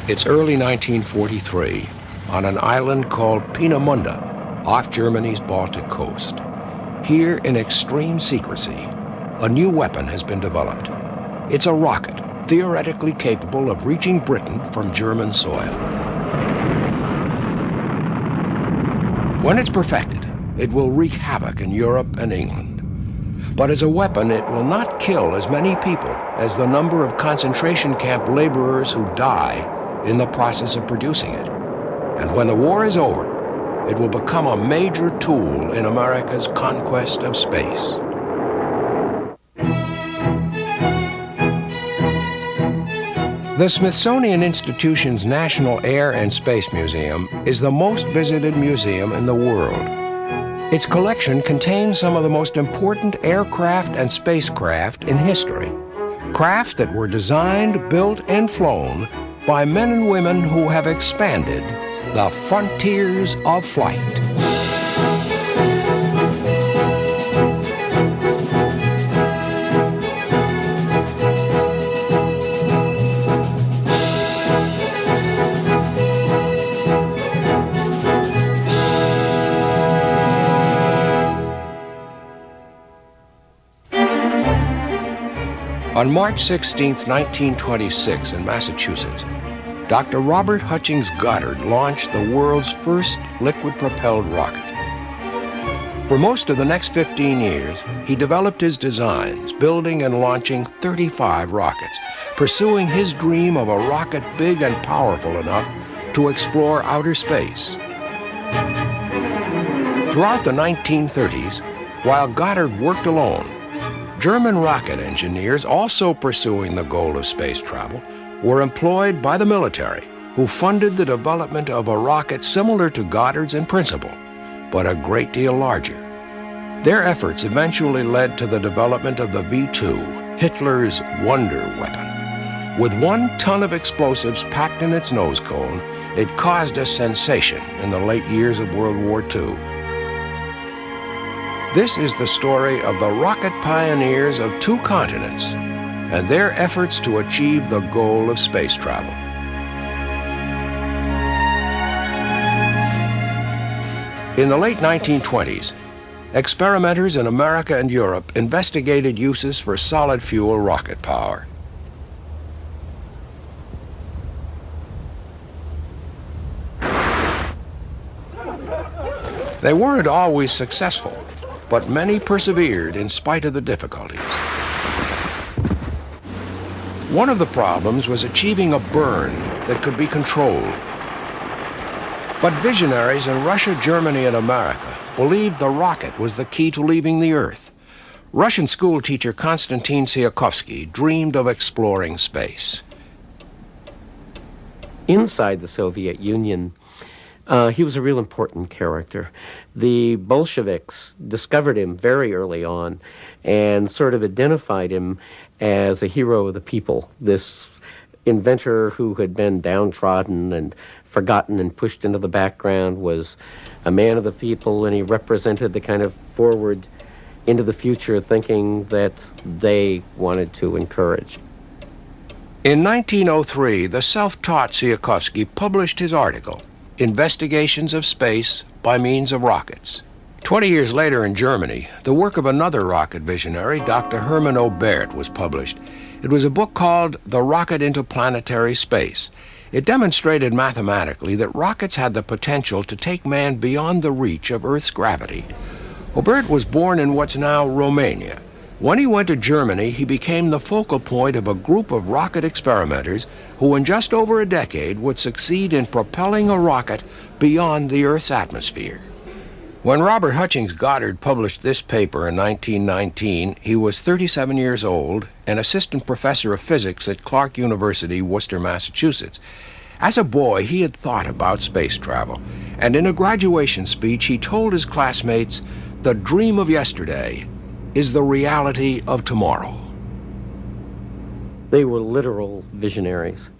It's early 1943 on an island called Peenemünde off Germany's Baltic coast. Here, in extreme secrecy, a new weapon has been developed. It's a rocket theoretically capable of reaching Britain from German soil. When it's perfected, it will wreak havoc in Europe and England. But as a weapon, it will not kill as many people as the number of concentration camp laborers who die in the process of producing it. And when the war is over, it will become a major tool in America's conquest of space. The Smithsonian Institution's National Air and Space Museum is the most visited museum in the world. Its collection contains some of the most important aircraft and spacecraft in history. Craft that were designed, built, and flown by men and women who have expanded the frontiers of flight. On March 16, 1926, in Massachusetts, Dr. Robert Hutchings Goddard launched the world's first liquid-propelled rocket. For most of the next 15 years, he developed his designs, building and launching 35 rockets, pursuing his dream of a rocket big and powerful enough to explore outer space. Throughout the 1930s, while Goddard worked alone, German rocket engineers, also pursuing the goal of space travel, were employed by the military, who funded the development of a rocket similar to Goddard's in principle, but a great deal larger. Their efforts eventually led to the development of the V-2, Hitler's wonder weapon. With 1 ton of explosives packed in its nose cone, it caused a sensation in the late years of World War II. This is the story of the rocket pioneers of 2 continents and their efforts to achieve the goal of space travel. In the late 1920s, experimenters in America and Europe investigated uses for solid fuel rocket power. They weren't always successful, but many persevered in spite of the difficulties. One of the problems was achieving a burn that could be controlled. But visionaries in Russia, Germany, and America believed the rocket was the key to leaving the Earth. Russian schoolteacher Konstantin Tsiolkovsky dreamed of exploring space. Inside the Soviet Union, he was a real important character. The Bolsheviks discovered him very early on and sort of identified him as a hero of the people, this inventor who had been downtrodden and forgotten and pushed into the background was a man of the people, and he represented the kind of forward into the future thinking that they wanted to encourage. In 1903, the self-taught Tsiolkovsky published his article, Investigations of Space by Means of Rockets. 20 years later in Germany, the work of another rocket visionary, Dr. Hermann Oberth, was published. It was a book called The Rocket into Planetary Space. It demonstrated mathematically that rockets had the potential to take man beyond the reach of Earth's gravity. Oberth was born in what's now Romania. When he went to Germany, he became the focal point of a group of rocket experimenters who in just over a decade would succeed in propelling a rocket beyond the Earth's atmosphere. When Robert Hutchings Goddard published this paper in 1919, he was 37 years old and assistant professor of physics at Clark University, Worcester, Massachusetts. As a boy, he had thought about space travel, and in a graduation speech, he told his classmates, "The dream of yesterday is the reality of tomorrow." They were literal visionaries.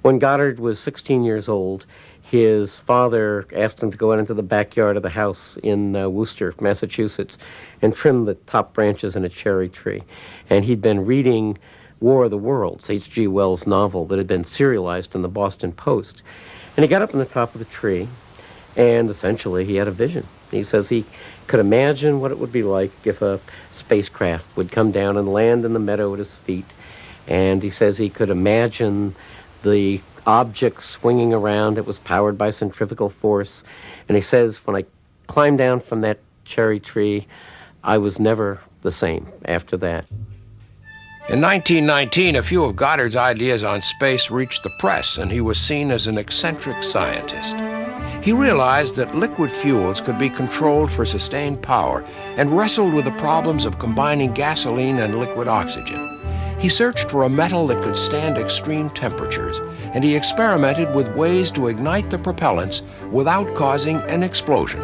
When Goddard was 16 years old, his father asked him to go out into the backyard of the house in Worcester, Massachusetts, and trim the top branches in a cherry tree. And he'd been reading War of the Worlds, H.G. Wells' novel that had been serialized in the Boston Post. And he got up on the top of the tree, and essentially he had a vision. He says he could imagine what it would be like if a spacecraft would come down and land in the meadow at his feet. And he says he could imagine the object swinging around that was powered by centrifugal force. And he says, when I climbed down from that cherry tree, I was never the same after that. In 1919, a few of Goddard's ideas on space reached the press, and he was seen as an eccentric scientist. He realized that liquid fuels could be controlled for sustained power and wrestled with the problems of combining gasoline and liquid oxygen. He searched for a metal that could stand extreme temperatures, and he experimented with ways to ignite the propellants without causing an explosion.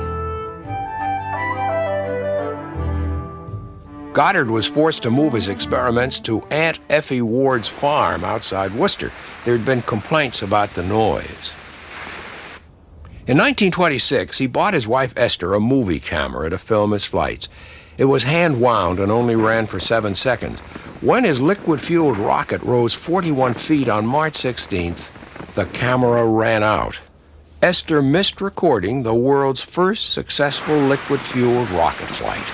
Goddard was forced to move his experiments to Aunt Effie Ward's farm outside Worcester. There had been complaints about the noise. In 1926, he bought his wife Esther a movie camera to film his flights. It was hand-wound and only ran for 7 seconds. When his liquid-fueled rocket rose 41 feet on March 16th, the camera ran out. Esther missed recording the world's first successful liquid-fueled rocket flight.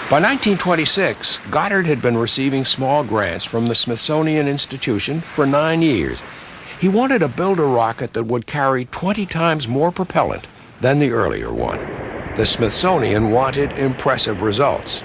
By 1926, Goddard had been receiving small grants from the Smithsonian Institution for 9 years. He wanted to build a rocket that would carry 20 times more propellant than the earlier one. The Smithsonian wanted impressive results.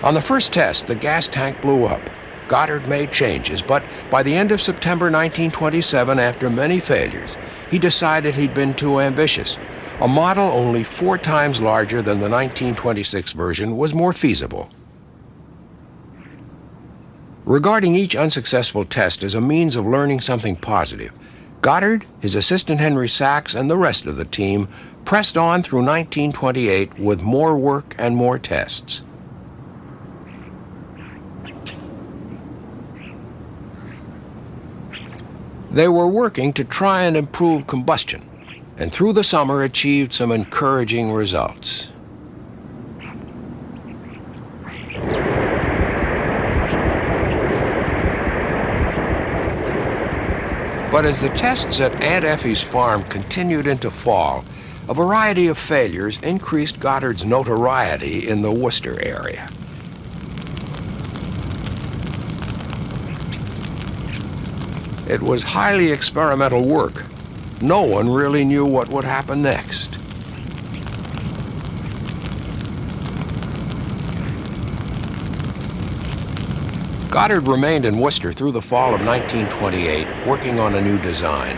On the first test, the gas tank blew up. Goddard made changes, but by the end of September 1927, after many failures, he decided he'd been too ambitious. A model only 4 times larger than the 1926 version was more feasible. Regarding each unsuccessful test as a means of learning something positive, Goddard, his assistant Henry Sachs, and the rest of the team pressed on through 1928 with more work and more tests. They were working to try and improve combustion, and through the summer achieved some encouraging results. But as the tests at Aunt Effie's farm continued into fall, a variety of failures increased Goddard's notoriety in the Worcester area. It was highly experimental work. No one really knew what would happen next. Goddard remained in Worcester through the fall of 1928, working on a new design.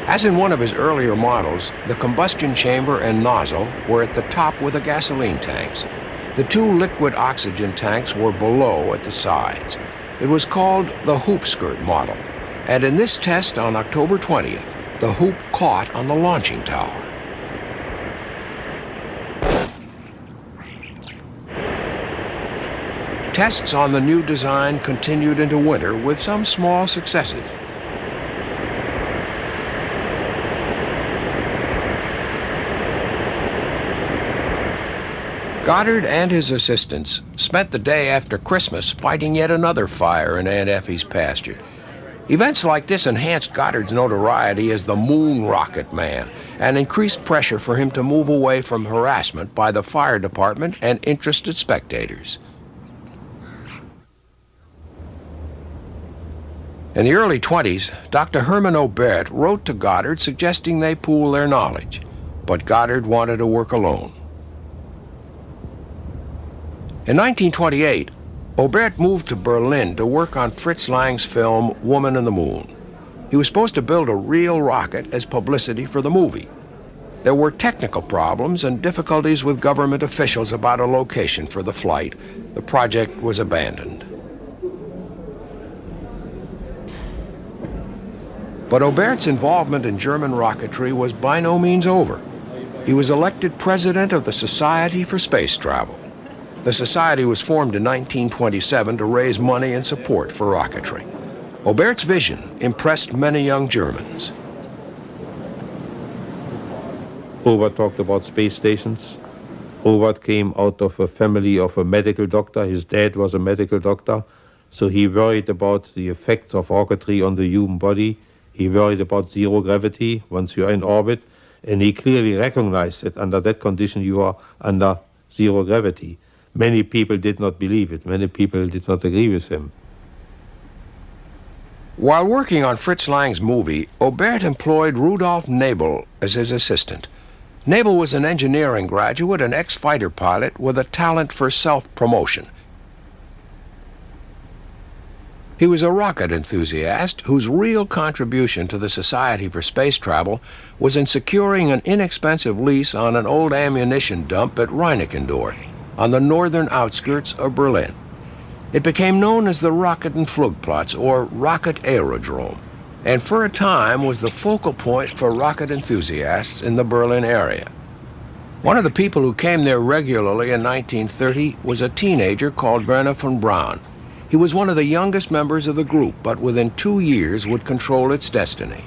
As in one of his earlier models, the combustion chamber and nozzle were at the top with the gasoline tanks. The 2 liquid oxygen tanks were below at the sides. It was called the hoop skirt model, and in this test on October 20th, the hoop caught on the launching tower. Tests on the new design continued into winter with some small successes. Goddard and his assistants spent the day after Christmas fighting yet another fire in Aunt Effie's pasture. Events like this enhanced Goddard's notoriety as the Moon Rocket Man and increased pressure for him to move away from harassment by the fire department and interested spectators. In the early 20s, Dr. Herman Aubert wrote to Goddard suggesting they pool their knowledge, but Goddard wanted to work alone. In 1928, Aubert moved to Berlin to work on Fritz Lang's film Woman in the Moon. He was supposed to build a real rocket as publicity for the movie. There were technical problems and difficulties with government officials about a location for the flight. The project was abandoned. But Aubert's involvement in German rocketry was by no means over. He was elected president of the Society for Space Travel. The society was formed in 1927 to raise money and support for rocketry. Aubert's vision impressed many young Germans. Aubert talked about space stations. Robert came out of a family of a medical doctor. His dad was a medical doctor, so he worried about the effects of rocketry on the human body. He worried about zero gravity once you are in orbit, and he clearly recognized that under that condition you are under zero gravity. Many people did not believe it. Many people did not agree with him. While working on Fritz Lang's movie, Aubert employed Rudolf Nabel as his assistant. Nabel was an engineering graduate and ex-fighter pilot with a talent for self-promotion. He was a rocket enthusiast whose real contribution to the Society for Space Travel was in securing an inexpensive lease on an old ammunition dump at Reinickendorf, on the northern outskirts of Berlin. It became known as the Raketen-Flugplatz, or Rocket Aerodrome, and for a time was the focal point for rocket enthusiasts in the Berlin area. One of the people who came there regularly in 1930 was a teenager called Werner von Braun. He was one of the youngest members of the group, but within 2 years would control its destiny.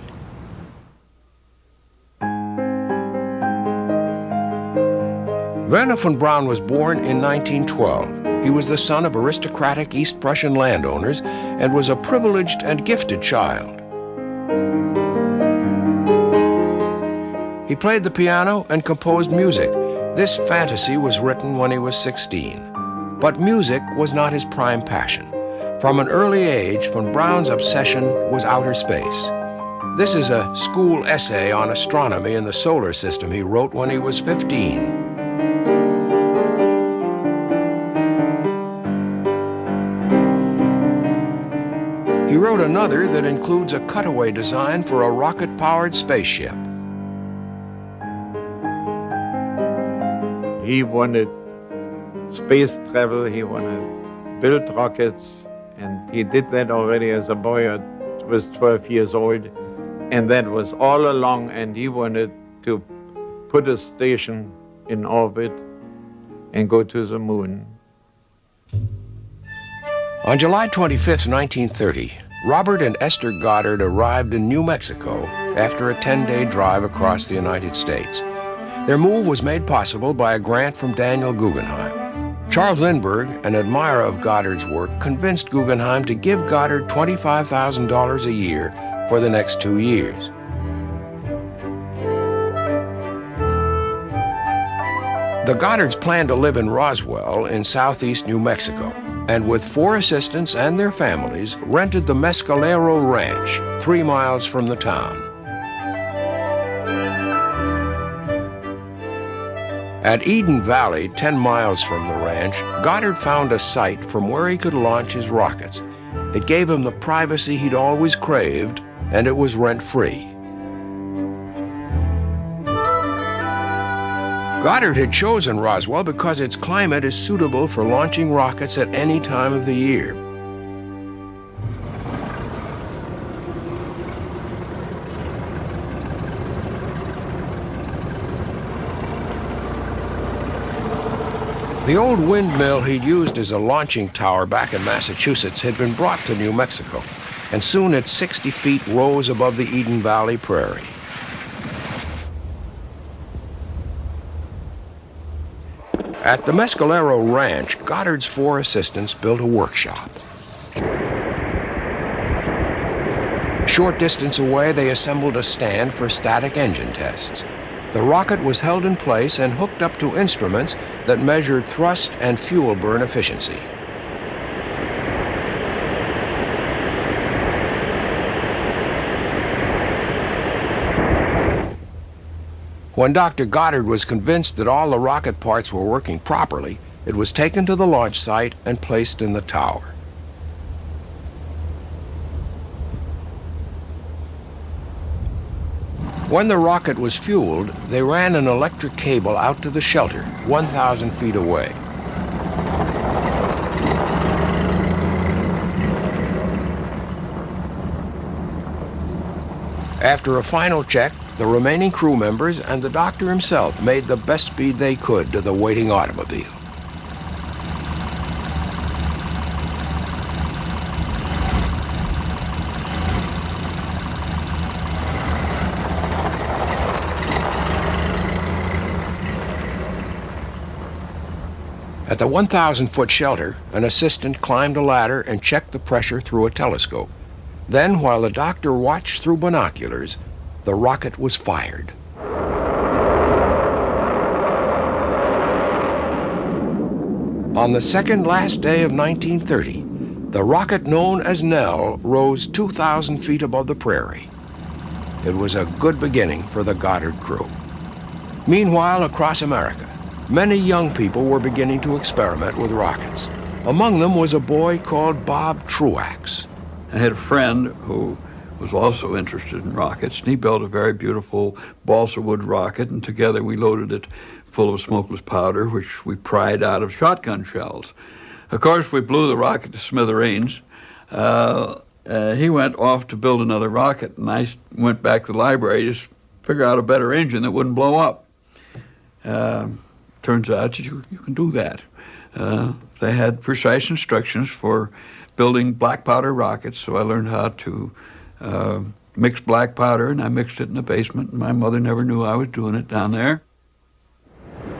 Werner von Braun was born in 1912. He was the son of aristocratic East Prussian landowners and was a privileged and gifted child. He played the piano and composed music. This fantasy was written when he was 16. But music was not his prime passion. From an early age, von Braun's obsession was outer space. This is a school essay on astronomy in the solar system he wrote when he was 15. He wrote another that includes a cutaway design for a rocket-powered spaceship. He wanted space travel, he wanted to build rockets, and he did that already as a boy. He was 12 years old, and that was all along, and he wanted to put a station in orbit and go to the moon. On July 25, 1930, Robert and Esther Goddard arrived in New Mexico after a 10-day drive across the United States. Their move was made possible by a grant from Daniel Guggenheim. Charles Lindbergh, an admirer of Goddard's work, convinced Guggenheim to give Goddard $25,000 a year for the next 2 years. The Goddards planned to live in Roswell in southeast New Mexico, and with 4 assistants and their families, rented the Mescalero Ranch, 3 miles from the town. At Eden Valley, 10 miles from the ranch, Goddard found a site from where he could launch his rockets. It gave him the privacy he'd always craved, and it was rent-free. Goddard had chosen Roswell because its climate is suitable for launching rockets at any time of the year. The old windmill he'd used as a launching tower back in Massachusetts had been brought to New Mexico, and soon its 60 feet rose above the Eden Valley prairie. At the Mescalero Ranch, Goddard's 4 assistants built a workshop. A short distance away, they assembled a stand for static engine tests. The rocket was held in place and hooked up to instruments that measured thrust and fuel burn efficiency. When Dr. Goddard was convinced that all the rocket parts were working properly, it was taken to the launch site and placed in the tower. When the rocket was fueled, they ran an electric cable out to the shelter, 1,000 feet away. After a final check, the remaining crew members and the doctor himself made the best speed they could to the waiting automobile. At the 1,000-foot shelter, an assistant climbed a ladder and checked the pressure through a telescope. Then, while the doctor watched through binoculars, the rocket was fired. On the second last day of 1930, the rocket known as Nell rose 2,000 feet above the prairie. It was a good beginning for the Goddard crew. Meanwhile, across America, many young people were beginning to experiment with rockets. Among them was a boy called Bob Truax. I had a friend who was also interested in rockets, and he built a very beautiful balsa wood rocket, and together we loaded it full of smokeless powder, which we pried out of shotgun shells. Of course, we blew the rocket to smithereens. He went off to build another rocket, and I went back to the library to figure out a better engine that wouldn't blow up. Turns out that you can do that. They had precise instructions for building black powder rockets, so I learned how to mix black powder, and I mixed it in the basement, and my mother never knew I was doing it down there.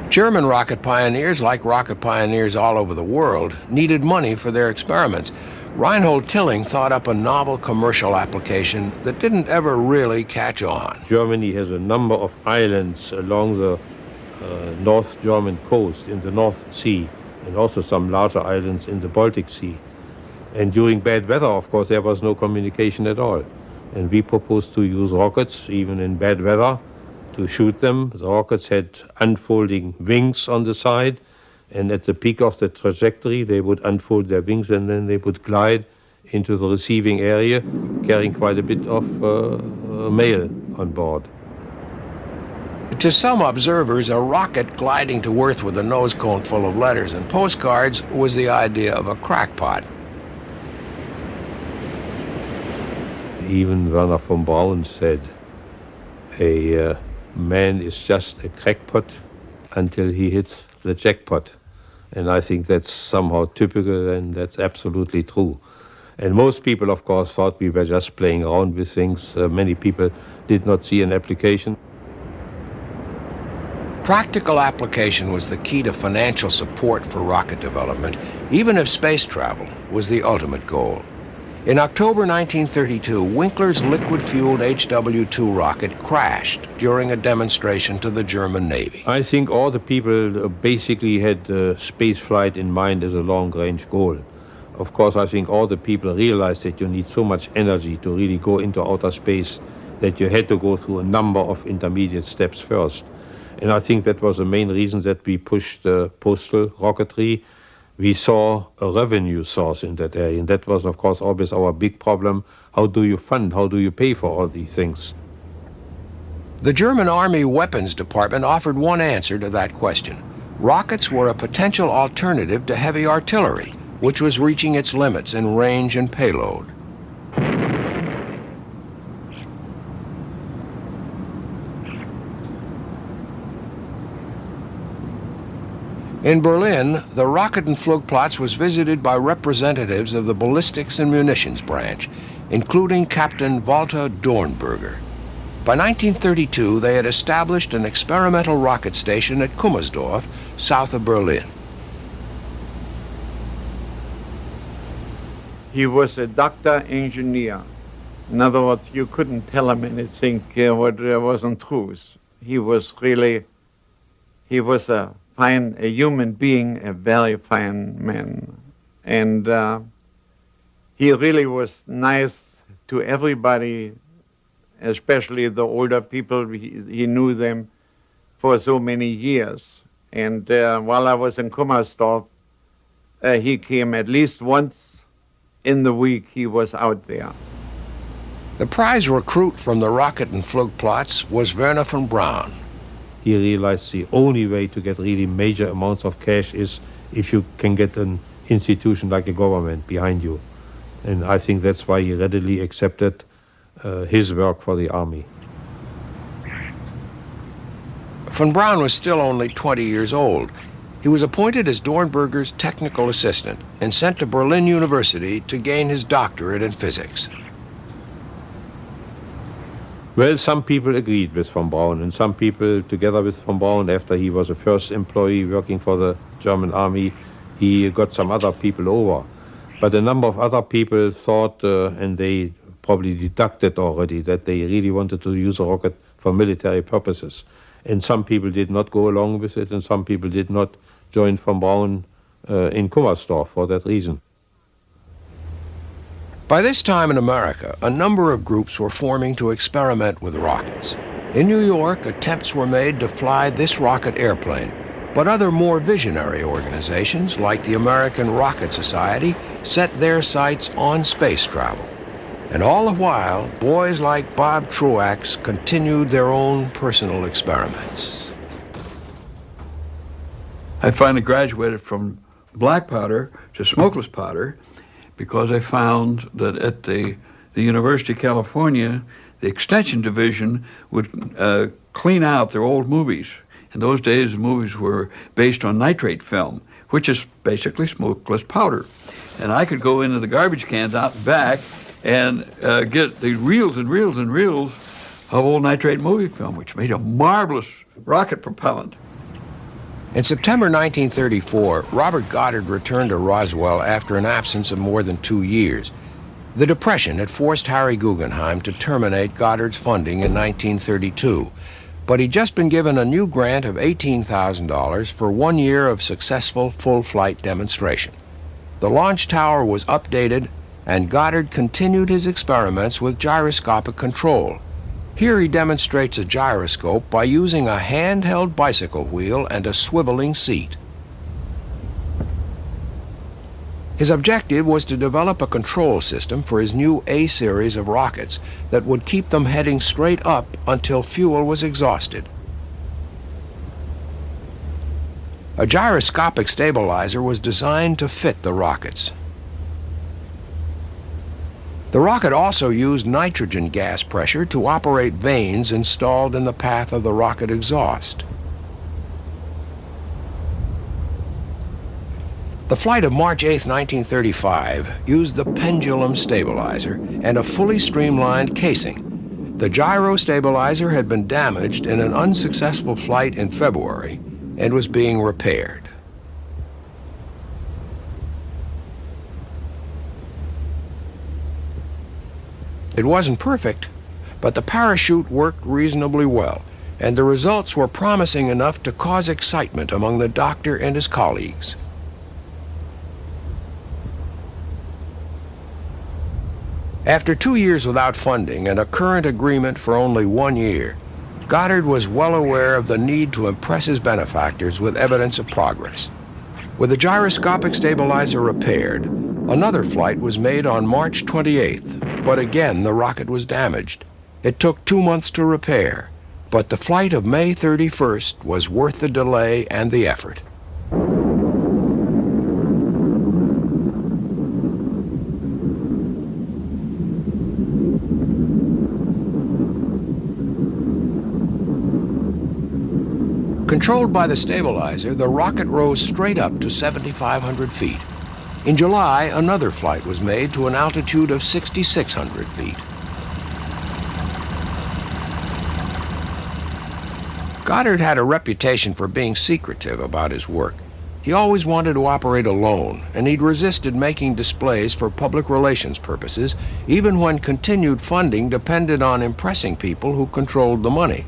German rocket pioneers, like rocket pioneers all over the world, needed money for their experiments. Reinhold Tilling thought up a novel commercial application that didn't ever really catch on. Germany has a number of islands along the North German coast in the North Sea, and also some larger islands in the Baltic Sea. And during bad weather, of course, there was no communication at all. And we proposed to use rockets, even in bad weather, to shoot them. The rockets had unfolding wings on the side, and at the peak of the trajectory, they would unfold their wings, and then they would glide into the receiving area, carrying quite a bit of mail on board. To some observers, a rocket gliding to Earth with a nose cone full of letters and postcards was the idea of a crackpot. Even Werner von Braun said, a man is just a crackpot until he hits the jackpot. And I think that's somehow typical, and that's absolutely true. And most people, of course, thought we were just playing around with things. Many people did not see an application. Practical application was the key to financial support for rocket development, even if space travel was the ultimate goal. In October 1932, Winkler's liquid-fueled HW-2 rocket crashed during a demonstration to the German Navy. I think all the people basically had space flight in mind as a long-range goal. Of course, I think all the people realized that you need so much energy to really go into outer space that you had to go through a number of intermediate steps first. And I think that was the main reason that we pushed postal rocketry. We saw a revenue source in that area, and that was, of course, always our big problem. How do you fund? How do you pay for all these things? The German Army Weapons Department offered one answer to that question. Rockets were a potential alternative to heavy artillery, which was reaching its limits in range and payload. In Berlin, the Rocket- und Flugplatz was visited by representatives of the Ballistics and Munitions Branch, including Captain Walter Dornberger. By 1932, they had established an experimental rocket station at Kummersdorf, south of Berlin. He was a doctor engineer. In other words, you couldn't tell him anything what wasn't true. He was a human being, a very fine man. And he really was nice to everybody, especially the older people. He knew them for so many years. And while I was in Kummersdorf, he came at least once in the week. He was out there. The prize recruit from the Rocket- und Flugplatz was Werner von Braun. He realized the only way to get really major amounts of cash is if you can get an institution like a government behind you. And I think that's why he readily accepted his work for the army. Von Braun was still only 20 years old. He was appointed as Dornberger's technical assistant and sent to Berlin University to gain his doctorate in physics. Well, some people agreed with von Braun, and some people, together with von Braun, after he was the first employee working for the German army, he got some other people over. But a number of other people thought, and they probably deducted already, that they really wanted to use a rocket for military purposes. And some people did not go along with it, and some people did not join von Braun in Kummersdorf for that reason. By this time in America, a number of groups were forming to experiment with rockets. In New York, attempts were made to fly this rocket airplane, but other more visionary organizations, like the American Rocket Society, set their sights on space travel. And all the while, boys like Bob Truax continued their own personal experiments. I finally graduated from black powder to smokeless powder because I found that at the University of California, the Extension Division would clean out their old movies. In those days, the movies were based on nitrate film, which is basically smokeless powder. And I could go into the garbage cans out and back and get the reels and reels and reels of old nitrate movie film, which made a marvelous rocket propellant. In September 1934, Robert Goddard returned to Roswell after an absence of more than 2 years. The Depression had forced Harry Guggenheim to terminate Goddard's funding in 1932, but he'd just been given a new grant of $18,000 for 1 year of successful full-flight demonstration. The launch tower was updated, and Goddard continued his experiments with gyroscopic control. Here he demonstrates a gyroscope by using a handheld bicycle wheel and a swiveling seat. His objective was to develop a control system for his new A series of rockets that would keep them heading straight up until fuel was exhausted. A gyroscopic stabilizer was designed to fit the rockets. The rocket also used nitrogen gas pressure to operate vanes installed in the path of the rocket exhaust. The flight of March 8, 1935, used the pendulum stabilizer and a fully streamlined casing. The gyro stabilizer had been damaged in an unsuccessful flight in February and was being repaired. It wasn't perfect, but the parachute worked reasonably well, and the results were promising enough to cause excitement among the doctor and his colleagues. After 2 years without funding and a current agreement for only 1 year, Goddard was well aware of the need to impress his benefactors with evidence of progress. With the gyroscopic stabilizer repaired, another flight was made on March 28th, but again the rocket was damaged. It took 2 months to repair, but the flight of May 31st was worth the delay and the effort. Controlled by the stabilizer, the rocket rose straight up to 7,500 feet. In July, another flight was made to an altitude of 6,600 feet. Goddard had a reputation for being secretive about his work. He always wanted to operate alone, and he'd resisted making displays for public relations purposes, even when continued funding depended on impressing people who controlled the money.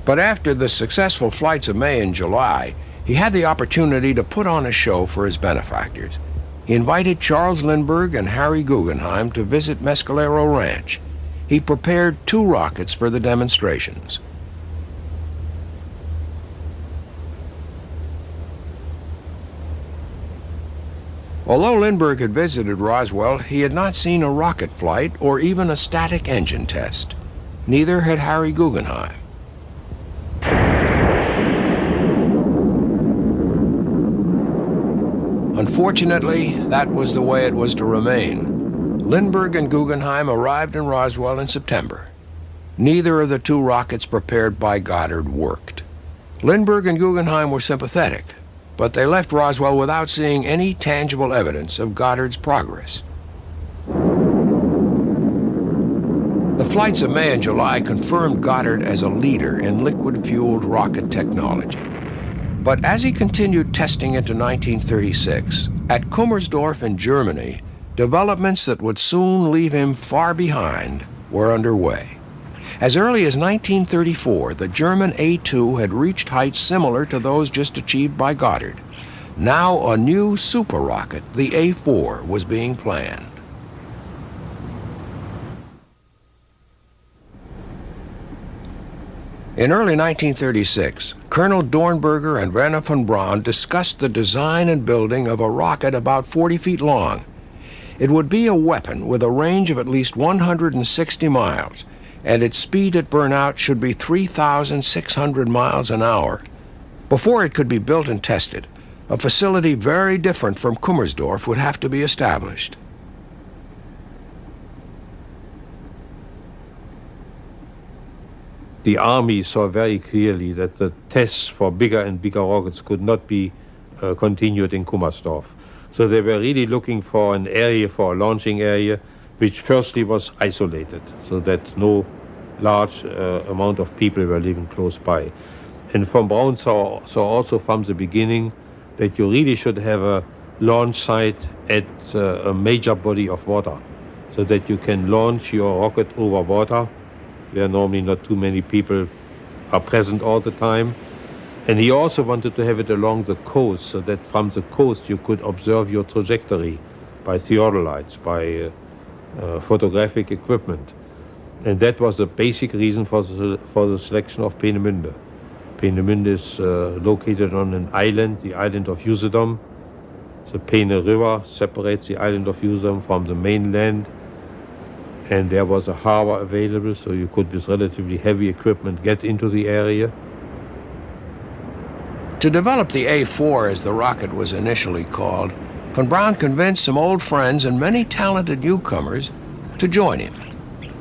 But after the successful flights of May and July, he had the opportunity to put on a show for his benefactors. He invited Charles Lindbergh and Harry Guggenheim to visit Mescalero Ranch. He prepared 2 rockets for the demonstrations. Although Lindbergh had visited Roswell, he had not seen a rocket flight or even a static engine test. Neither had Harry Guggenheim. Unfortunately, that was the way it was to remain. Lindbergh and Guggenheim arrived in Roswell in September. Neither of the 2 rockets prepared by Goddard worked. Lindbergh and Guggenheim were sympathetic, but they left Roswell without seeing any tangible evidence of Goddard's progress. flights of May and July confirmed Goddard as a leader in liquid-fueled rocket technology. But as he continued testing into 1936, at Kummersdorf in Germany, developments that would soon leave him far behind were underway. As early as 1934, the German A-2 had reached heights similar to those just achieved by Goddard. Now a new super rocket, the A-4, was being planned. In early 1936, Colonel Dornberger and Werner von Braun discussed the design and building of a rocket about 40 feet long. It would be a weapon with a range of at least 160 miles, and its speed at burnout should be 3,600 miles an hour. Before it could be built and tested, a facility very different from Kummersdorf would have to be established. The Army saw very clearly that the tests for bigger and bigger rockets could not be continued in Kummersdorf. So they were really looking for an area, for a launching area, which firstly was isolated, so that no large amount of people were living close by. And von Braun saw also from the beginning that you really should have a launch site at a major body of water, so that you can launch your rocket over water, where normally not too many people are present all the time. And he also wanted to have it along the coast, so that from the coast you could observe your trajectory by theodolites, by photographic equipment. And that was the basic reason for the selection of Peenemünde. Peenemünde is located on an island, the island of Usedom. The Peene River separates the island of Usedom from the mainland. And there was a harbor available, so you could, with relatively heavy equipment, get into the area. To develop the A-4, as the rocket was initially called, von Braun convinced some old friends and many talented newcomers to join him.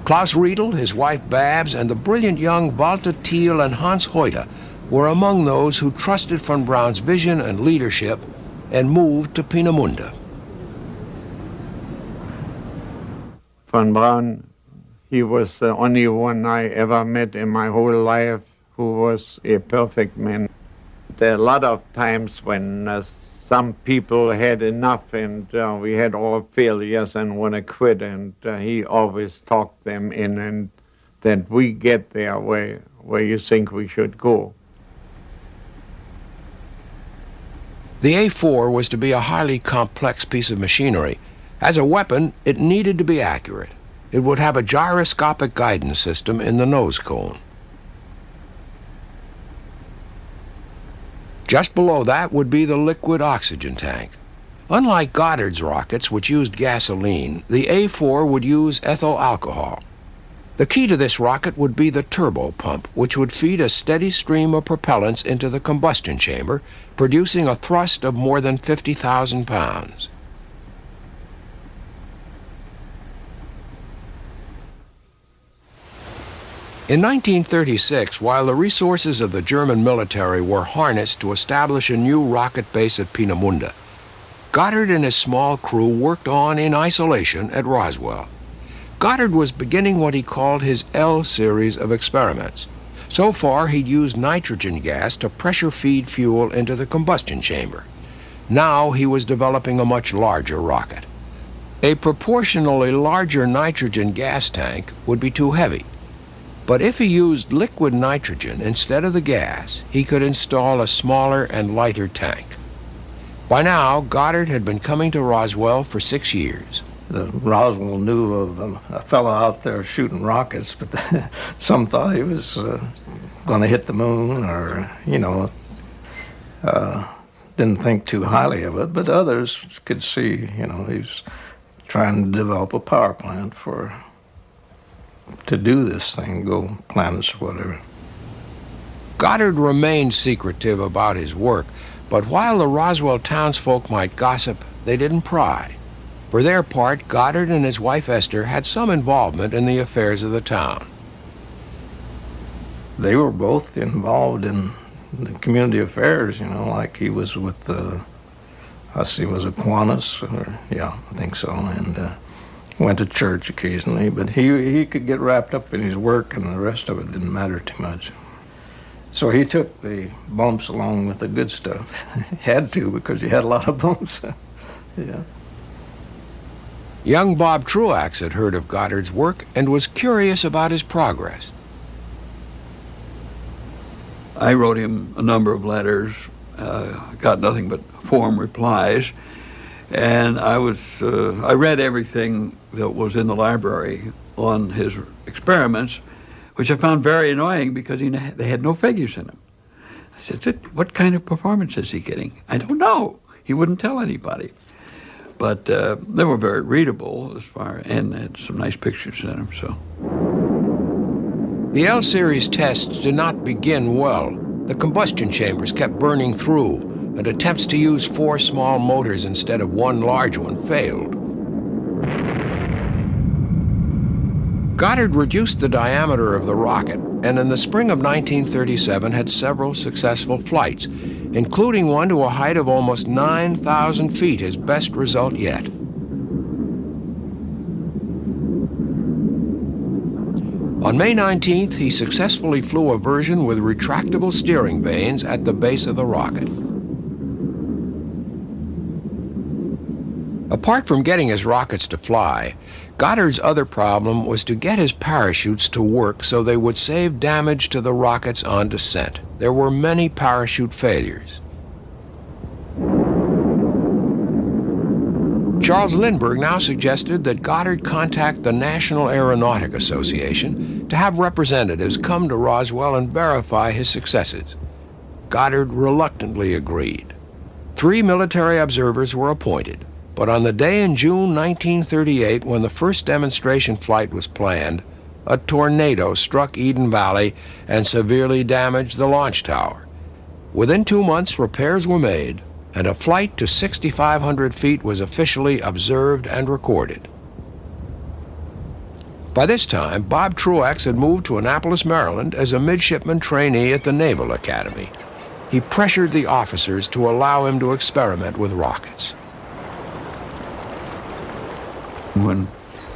Klaus Riedel, his wife Babs, and the brilliant young Walter Thiel and Hans Hoyte were among those who trusted von Braun's vision and leadership and moved to Peenemünde. Von Braun, he was the only one I ever met in my whole life who was a perfect man. There are a lot of times when some people had enough and we had all failures and want to quit, and he always talked them in, and that we get there where you think we should go. The A-4 was to be a highly complex piece of machinery. As a weapon, it needed to be accurate. It would have a gyroscopic guidance system in the nose cone. Just below that would be the liquid oxygen tank. Unlike Goddard's rockets, which used gasoline, the A-4 would use ethyl alcohol. The key to this rocket would be the turbo pump, which would feed a steady stream of propellants into the combustion chamber, producing a thrust of more than 50,000 pounds. In 1936, while the resources of the German military were harnessed to establish a new rocket base at Peenemünde, Goddard and his small crew worked on in isolation at Roswell. Goddard was beginning what he called his L series of experiments. So far, he'd used nitrogen gas to pressure feed fuel into the combustion chamber. Now he was developing a much larger rocket. A proportionally larger nitrogen gas tank would be too heavy. But if he used liquid nitrogen instead of the gas, he could install a smaller and lighter tank. By now, Goddard had been coming to Roswell for 6 years. Roswell knew of a fellow out there shooting rockets, but some thought he was going to hit the moon, or, didn't think too highly of it. But others could see, he was trying to develop a power plant to do this thing, go planets or whatever. Goddard remained secretive about his work, but while the Roswell townsfolk might gossip, they didn't pry. For their part, Goddard and his wife Esther had some involvement in the affairs of the town. They were both involved in the community affairs, like he was with, was it Kiwanis? I think so, and went to church occasionally, but he could get wrapped up in his work, and the rest of it didn't matter too much. So he took the bumps along with the good stuff. Had to, because he had a lot of bumps. Yeah. Young Bob Truax had heard of Goddard's work and was curious about his progress. I wrote him a number of letters, got nothing but form replies, and I read everything that was in the library on his experiments, which I found very annoying because they had no figures in them. I said, what kind of performance is he getting? I don't know. He wouldn't tell anybody. But they were very readable and had some nice pictures in them, so. The L-series tests did not begin well. The combustion chambers kept burning through, and attempts to use 4 small motors instead of 1 large one failed. Goddard reduced the diameter of the rocket, and in the spring of 1937 had several successful flights, including one to a height of almost 9,000 feet, his best result yet. On May 19th, he successfully flew a version with retractable steering vanes at the base of the rocket. Apart from getting his rockets to fly, Goddard's other problem was to get his parachutes to work so they would save damage to the rockets on descent. There were many parachute failures. Charles Lindbergh now suggested that Goddard contact the National Aeronautic Association to have representatives come to Roswell and verify his successes. Goddard reluctantly agreed. 3 military observers were appointed, but on the day in June 1938 when the first demonstration flight was planned, a tornado struck Eden Valley and severely damaged the launch tower. Within 2 months, repairs were made, and a flight to 6,500 feet was officially observed and recorded. By this time, Bob Truax had moved to Annapolis, Maryland as a midshipman trainee at the Naval Academy. He pressured the officers to allow him to experiment with rockets. When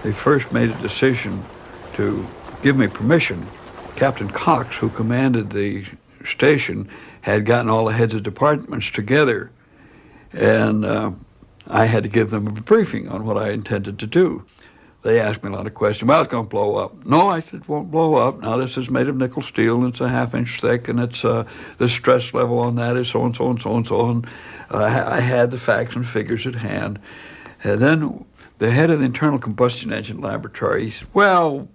they first made a decision to give me permission, Captain Cox, who commanded the station, had gotten all the heads of departments together, and I had to give them a briefing on what I intended to do. They asked me a lot of questions. Well, it's going to blow up. No, I said, it won't blow up. Now, this is made of nickel steel, and it's a ½ inch thick, and it's the stress level on that is so and so and so and so. And I had the facts and figures at hand. And then the head of the internal combustion engine laboratory, he said, well,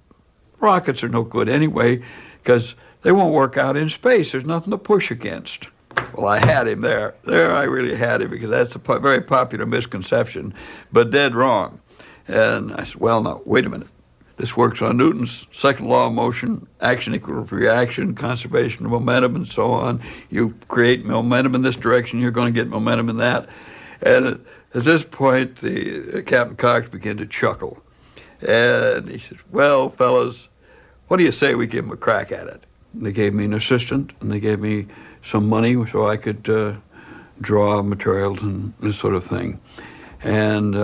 rockets are no good anyway, because they won't work out in space. There's nothing to push against. Well, I had him there. There I really had him, because that's a very popular misconception, but dead wrong. And I said, well, no, wait a minute. This works on Newton's second law of motion, action equals reaction, conservation of momentum, and so on. You create momentum in this direction, you're going to get momentum in that. And at this point, the Captain Cox began to chuckle. And he said, well, fellas, what do you say we give him a crack at it? And they gave me an assistant, and they gave me some money so I could draw materials and this sort of thing. And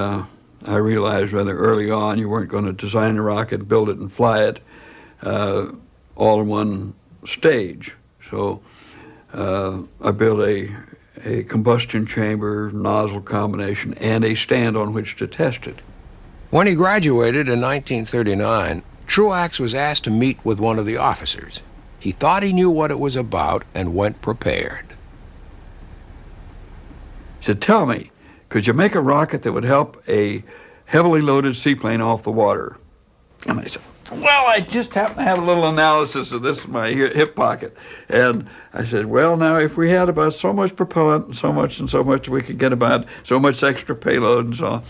I realized rather early on you weren't going to design a rocket, build it, and fly it all in one stage. So I built a combustion chamber, nozzle combination, and a stand on which to test it. When he graduated in 1939, Truax was asked to meet with one of the officers. He thought he knew what it was about and went prepared. He said, tell me, could you make a rocket that would help a heavily loaded seaplane off the water? And I said, well, I just happen to have a little analysis of this in my hip pocket. And I said, well, now, if we had about so much propellant and so much, we could get about so much extra payload and so on.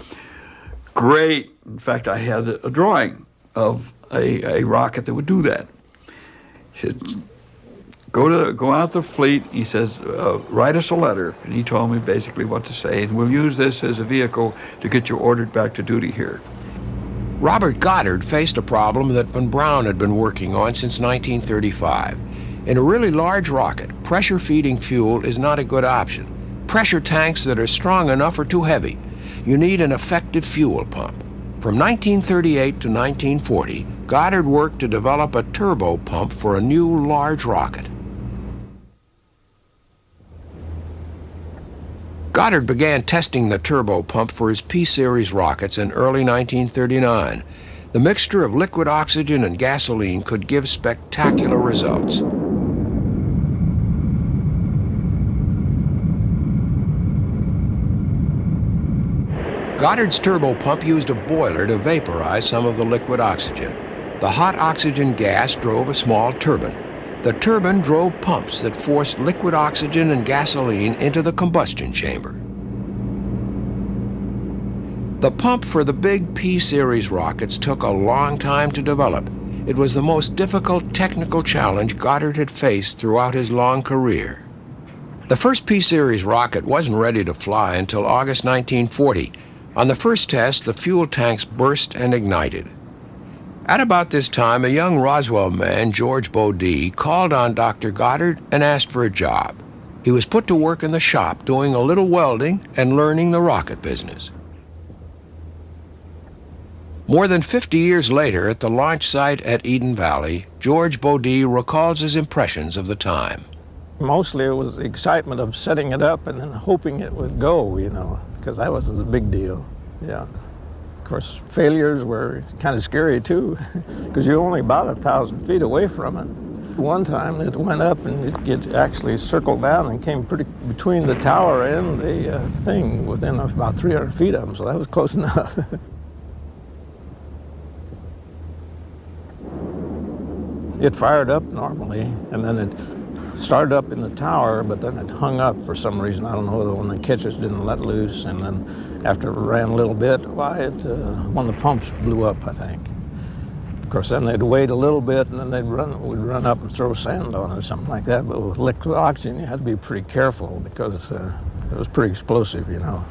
Great. In fact, I had a drawing of a rocket that would do that. He said, go out to the fleet. He says, write us a letter. And he told me basically what to say. And we'll use this as a vehicle to get you ordered back to duty here. Robert Goddard faced a problem that Von Braun had been working on since 1935. In a really large rocket, pressure-feeding fuel is not a good option. Pressure tanks that are strong enough are too heavy. You need an effective fuel pump. From 1938 to 1940, Goddard worked to develop a turbo pump for a new large rocket. Goddard began testing the turbo pump for his P-series rockets in early 1939. The mixture of liquid oxygen and gasoline could give spectacular results. Goddard's turbo pump used a boiler to vaporize some of the liquid oxygen. The hot oxygen gas drove a small turbine. The turbine drove pumps that forced liquid oxygen and gasoline into the combustion chamber. The pump for the big P-series rockets took a long time to develop. It was the most difficult technical challenge Goddard had faced throughout his long career. The first P-series rocket wasn't ready to fly until August 1940. On the first test, the fuel tanks burst and ignited. At about this time, a young Roswell man, George Bodie, called on Dr. Goddard and asked for a job. He was put to work in the shop doing a little welding and learning the rocket business. More than 50 years later, at the launch site at Eden Valley, George Bodie recalls his impressions of the time. Mostly it was the excitement of setting it up and then hoping it would go, you know, because that was a big deal. Yeah. Of course, failures were kind of scary too, because you're only about 1,000 feet away from it. One time it went up and it actually circled down and came pretty between the tower and the thing within about 300 feet of them, so that was close enough. It fired up normally, and then it started up in the tower, but then it hung up for some reason. I don't know whether when the catches didn't let loose, and then after it ran a little bit, why one of the pumps blew up, I think. Of course, then they'd wait a little bit, and then we'd run up and throw sand on it or something like that. But with liquid oxygen, you had to be pretty careful because it was pretty explosive, you know.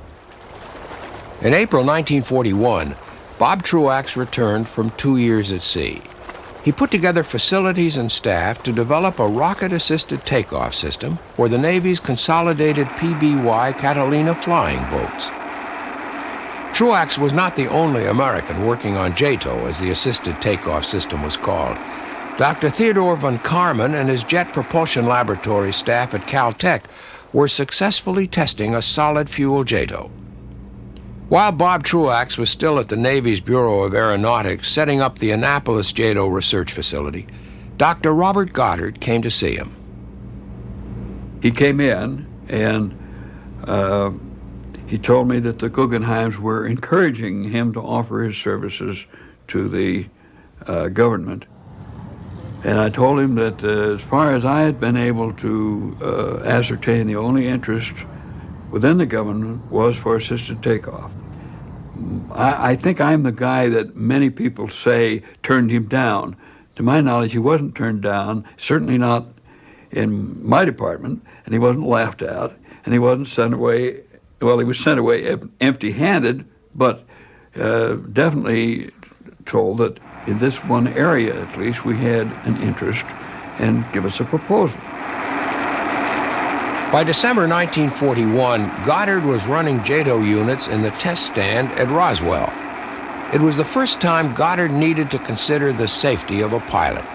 In April 1941, Bob Truax returned from 2 years at sea. He put together facilities and staff to develop a rocket-assisted takeoff system for the Navy's consolidated PBY Catalina flying boats. Truax was not the only American working on JATO, as the assisted takeoff system was called. Dr. Theodore von Karman and his Jet Propulsion Laboratory staff at Caltech were successfully testing a solid-fuel JATO. While Bob Truax was still at the Navy's Bureau of Aeronautics setting up the Annapolis JATO research facility, Dr. Robert Goddard came to see him. He came in and he told me that the Guggenheims were encouraging him to offer his services to the government. And I told him that as far as I had been able to ascertain, the only interest within the government was for assisted takeoff. I think I'm the guy that many people say turned him down. To my knowledge, he wasn't turned down, certainly not in my department, and he wasn't laughed at, and he wasn't sent away. Well, he was sent away empty-handed, but definitely told that in this one area, at least, we had an interest and give us a proposal. By December 1941, Goddard was running JATO units in the test stand at Roswell. It was the first time Goddard needed to consider the safety of a pilot.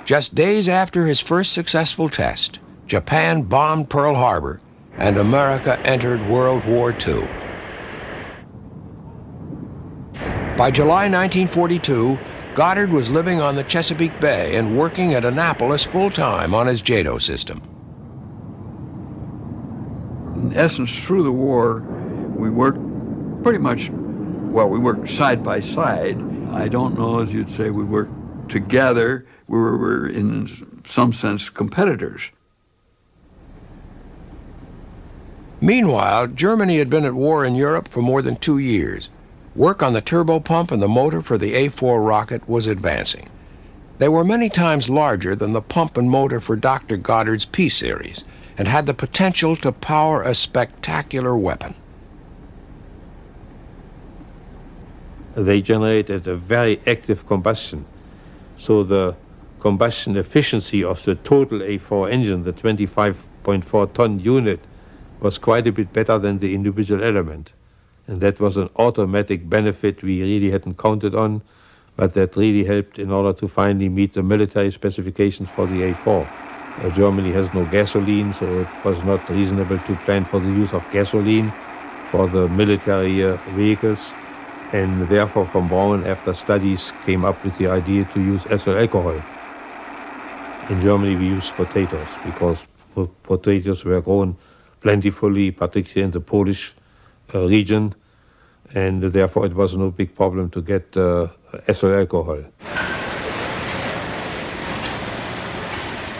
Just days after his first successful test, Japan bombed Pearl Harbor, and America entered World War II. By July 1942, Goddard was living on the Chesapeake Bay and working at Annapolis full-time on his JATO system. In essence, through the war, we worked pretty much, well, we worked side by side. I don't know, as you'd say, we worked together. We were in some sense, competitors. Meanwhile, Germany had been at war in Europe for more than 2 years. Work on the turbopump and the motor for the A-4 rocket was advancing. They were many times larger than the pump and motor for Dr. Goddard's P-series, and had the potential to power a spectacular weapon. They generated a very active combustion. So the combustion efficiency of the total A4 engine, the 25.4-ton unit, was quite a bit better than the individual element. And that was an automatic benefit we really hadn't counted on, but that really helped in order to finally meet the military specifications for the A4. Germany has no gasoline, so it was not reasonable to plan for the use of gasoline for the military vehicles. And therefore, von Braun, after studies, came up with the idea to use ethyl alcohol. In Germany, we used potatoes because potatoes were grown plentifully, particularly in the Polish region, and therefore it was no big problem to get ethyl alcohol.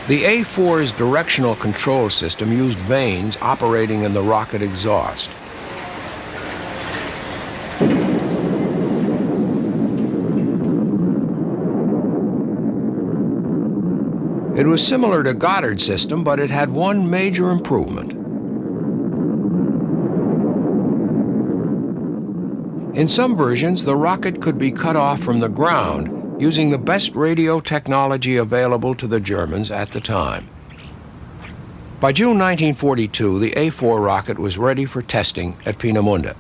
The A4's directional control system used vanes operating in the rocket exhaust. It was similar to Goddard's system, but it had one major improvement. In some versions, the rocket could be cut off from the ground using the best radio technology available to the Germans at the time. By June 1942, the A4 rocket was ready for testing at Peenemünde.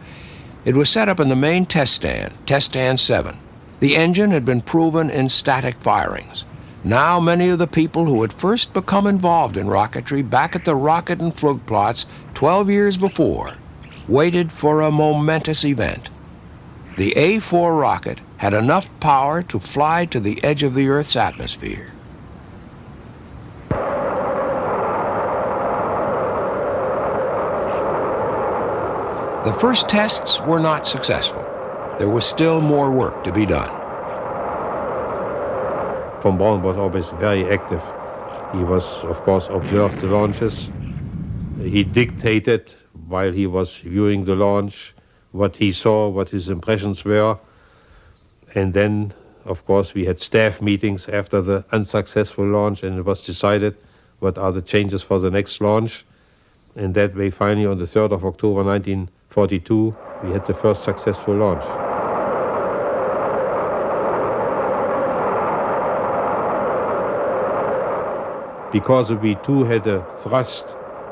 It was set up in the main test stand 7. The engine had been proven in static firings. Now many of the people who had first become involved in rocketry back at the Rocket and Flugplatz 12 years before waited for a momentous event. The A4 rocket had enough power to fly to the edge of the Earth's atmosphere. The first tests were not successful. There was still more work to be done. Von Braun was always very active. He was, of course, observed the launches. He dictated while he was viewing the launch what he saw, what his impressions were. And then, of course, we had staff meetings after the unsuccessful launch, and it was decided what are the changes for the next launch. And that way, finally, on the 3rd of October 1942, we had the first successful launch. Because the V2 had a thrust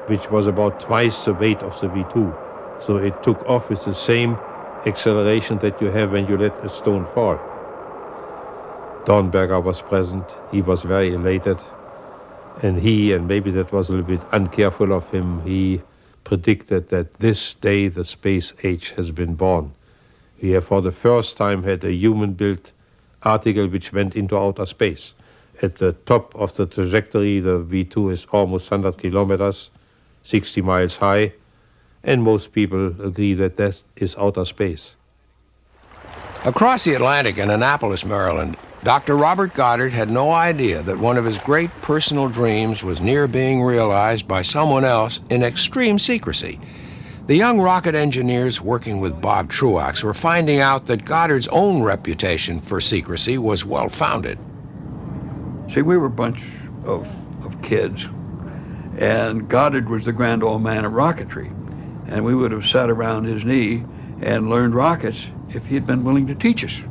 which was about twice the weight of the V2. So it took off with the same acceleration that you have when you let a stone fall. Dornberger was present. He was very elated. And maybe that was a little bit uncareful of him, he predicted that this day the space age has been born. We have for the first time had a human-built article which went into outer space. At the top of the trajectory, the V2 is almost 100 kilometers, 60 miles high, and most people agree that that is outer space. Across the Atlantic in Annapolis, Maryland, Dr. Robert Goddard had no idea that one of his great personal dreams was near being realized by someone else in extreme secrecy. The young rocket engineers working with Bob Truax were finding out that Goddard's own reputation for secrecy was well-founded. See, we were a bunch of kids, and Goddard was the grand old man of rocketry, and we would have sat around his knee and learned rockets if he had been willing to teach us.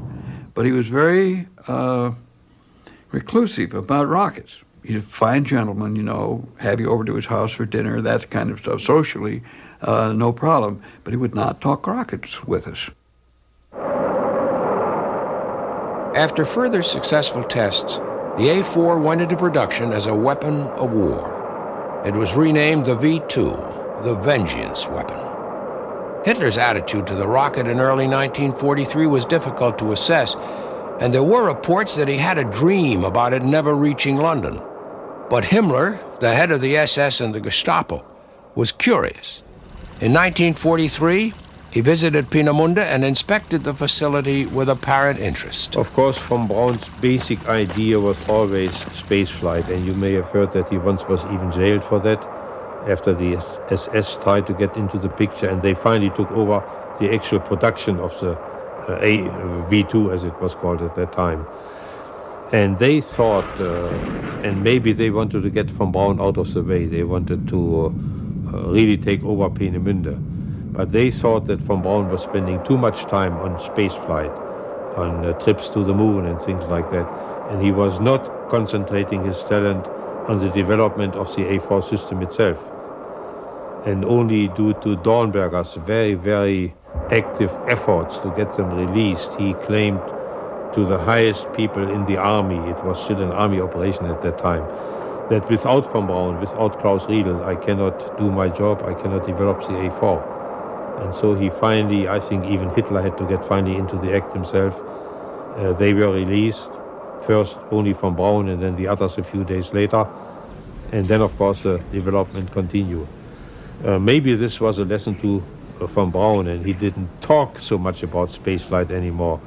But he was very reclusive about rockets. He's a fine gentleman, you know, have you over to his house for dinner, that kind of stuff. Socially, no problem, but he would not talk rockets with us. After further successful tests, the A4 went into production as a weapon of war. It was renamed the V2, the Vengeance weapon. Hitler's attitude to the rocket in early 1943 was difficult to assess, and there were reports that he had a dream about it never reaching London. But Himmler, the head of the SS and the Gestapo, was curious. In 1943, he visited Peenemünde and inspected the facility with apparent interest. Of course, von Braun's basic idea was always spaceflight, and you may have heard that he once was even jailed for that after the SS tried to get into the picture, and they finally took over the actual production of the V2, as it was called at that time. And they thought, and maybe they wanted to get von Braun out of the way. They wanted to really take over Peenemünde. But they thought that von Braun was spending too much time on spaceflight, on trips to the moon and things like that. And he was not concentrating his talent on the development of the A4 system itself. And only due to Dornberger's very, very active efforts to get them released, he claimed to the highest people in the army, it was still an army operation at that time, that without von Braun, without Klaus Riedel, I cannot do my job, I cannot develop the A4. And so he finally, I think even Hitler had to get finally into the act himself. They were released, first only von Braun and then the others a few days later. And then, of course, the development continued. Maybe this was a lesson to von Braun, and he didn't talk so much about spaceflight anymore.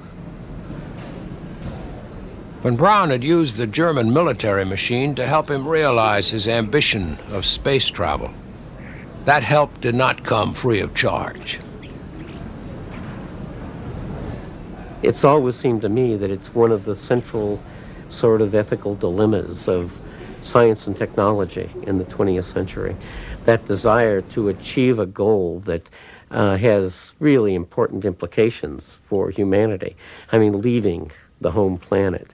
Von Braun had used the German military machine to help him realize his ambition of space travel. That help did not come free of charge. It's always seemed to me that it's one of the central sort of ethical dilemmas of science and technology in the 20th century. That desire to achieve a goal that has really important implications for humanity. I mean, leaving the home planet.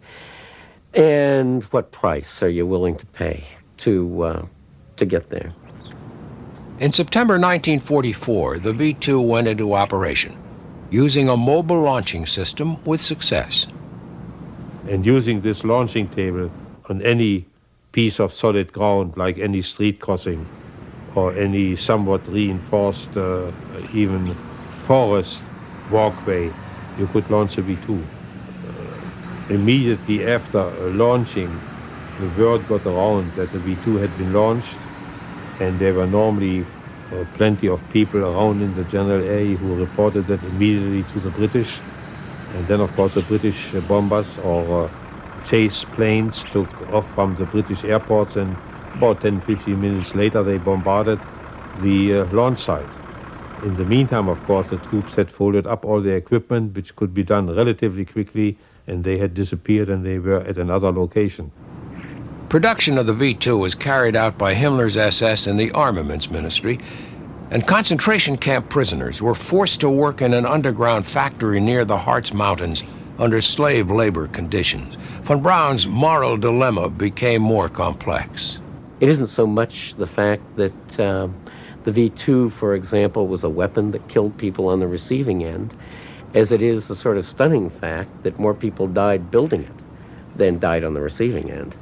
And what price are you willing to pay to get there? In September 1944, the V-2 went into operation, using a mobile launching system with success. And using this launching table on any piece of solid ground, like any street crossing or any somewhat reinforced, even forest walkway, you could launch a V-2. Immediately after launching, the word got around that the V-2 had been launched, and there were normally plenty of people around in the general area who reported that immediately to the British. And then, of course, the British bombers or chase planes took off from the British airports, and about 10-15 minutes later they bombarded the launch site. In the meantime, of course, the troops had folded up all their equipment, which could be done relatively quickly, and they had disappeared and they were at another location. Production of the V-2 was carried out by Himmler's SS and the Armaments Ministry, and concentration camp prisoners were forced to work in an underground factory near the Harz Mountains under slave labor conditions. Von Braun's moral dilemma became more complex. It isn't so much the fact that the V-2, for example, was a weapon that killed people on the receiving end, as it is the sort of stunning fact that more people died building it than died on the receiving end.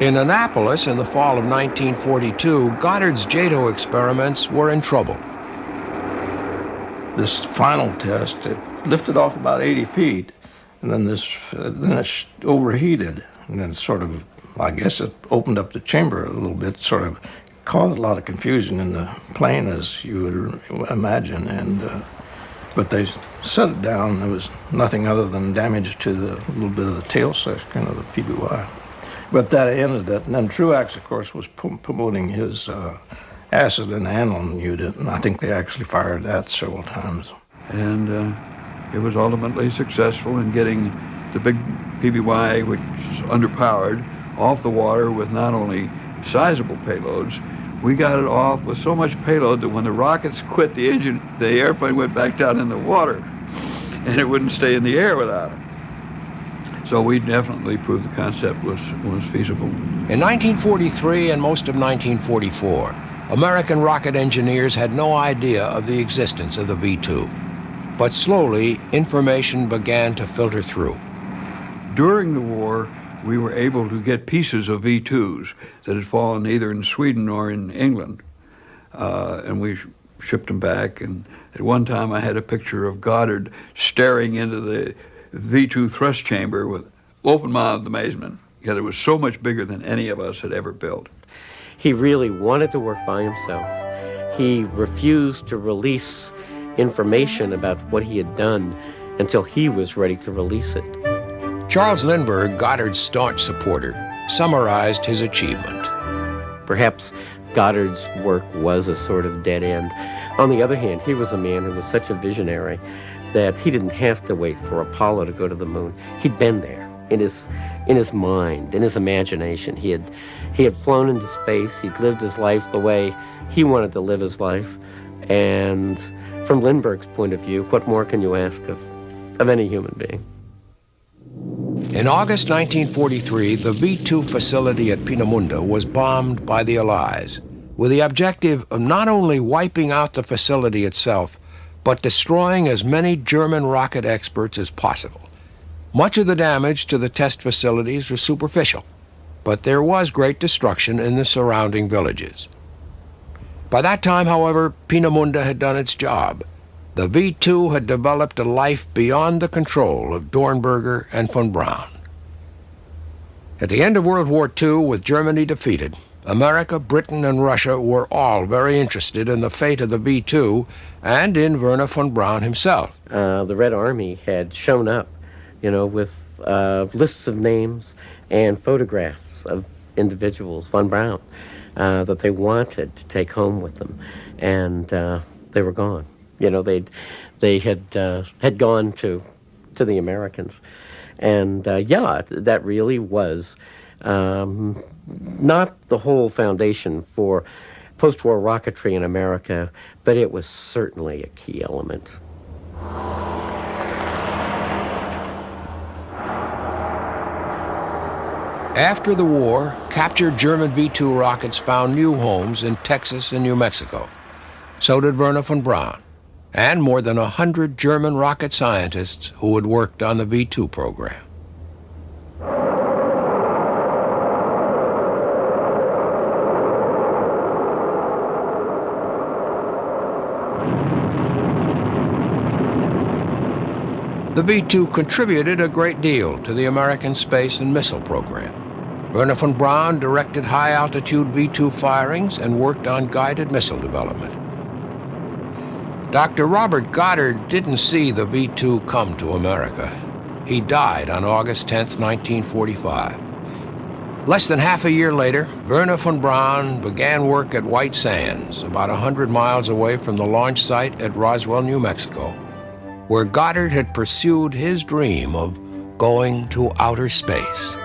In Annapolis in the fall of 1942, Goddard's JATO experiments were in trouble. This final test, it lifted off about 80 feet, and then it overheated, and then sort of, I guess it opened up the chamber a little bit, sort of caused a lot of confusion in the plane, as you would imagine, and but they set it down. There was nothing other than damage to the little bit of the tail section of the PBY. But that ended it. And then Truax, of course, was promoting his acid and aniline unit, and I think they actually fired that several times. And it was ultimately successful in getting the big PBY, which is underpowered, off the water with not only sizable payloads, we got it off with so much payload that when the rockets quit the engine, the airplane went back down in the water, and it wouldn't stay in the air without it. So we definitely proved the concept was feasible. In 1943 and most of 1944, American rocket engineers had no idea of the existence of the V-2. But slowly, information began to filter through. During the war, we were able to get pieces of V-2s that had fallen either in Sweden or in England, and we shipped them back. And at one time, I had a picture of Goddard staring into the V-2 thrust chamber with open-mouthed amazement, because it was so much bigger than any of us had ever built. He really wanted to work by himself. He refused to release information about what he had done until he was ready to release it. Charles Lindbergh, Goddard's staunch supporter, summarized his achievement. Perhaps Goddard's work was a sort of dead end. On the other hand, he was a man who was such a visionary that he didn't have to wait for Apollo to go to the moon. He'd been there in his mind, in his imagination. He had flown into space. He'd lived his life the way he wanted to live his life. And from Lindbergh's point of view, what more can you ask of any human being? In August 1943, the V-2 facility at Peenemünde was bombed by the Allies. with the objective of not only wiping out the facility itself, but destroying as many German rocket experts as possible. Much of the damage to the test facilities was superficial, but there was great destruction in the surrounding villages. By that time, however, Peenemünde had done its job. The V-2 had developed a life beyond the control of Dornberger and von Braun. At the end of World War II, with Germany defeated, America, Britain, and Russia were all very interested in the fate of the V-2 and in Wernher von Braun himself. The Red Army had shown up, with lists of names and photographs of individuals, von Braun, that they wanted to take home with them, and they were gone. They had gone to the Americans, and that really was not the whole foundation for post-war rocketry in America, but it was certainly a key element. After the war, captured German V-2 rockets found new homes in Texas and New Mexico. So did Wernher von Braun, and more than 100 German rocket scientists who had worked on the V-2 program. The V-2 contributed a great deal to the American space and missile program. Wernher von Braun directed high-altitude V-2 firings and worked on guided missile development. Dr. Robert Goddard didn't see the V-2 come to America. He died on August 10, 1945. Less than half a year later, Wernher von Braun began work at White Sands, about 100 miles away from the launch site at Roswell, New Mexico, where Goddard had pursued his dream of going to outer space.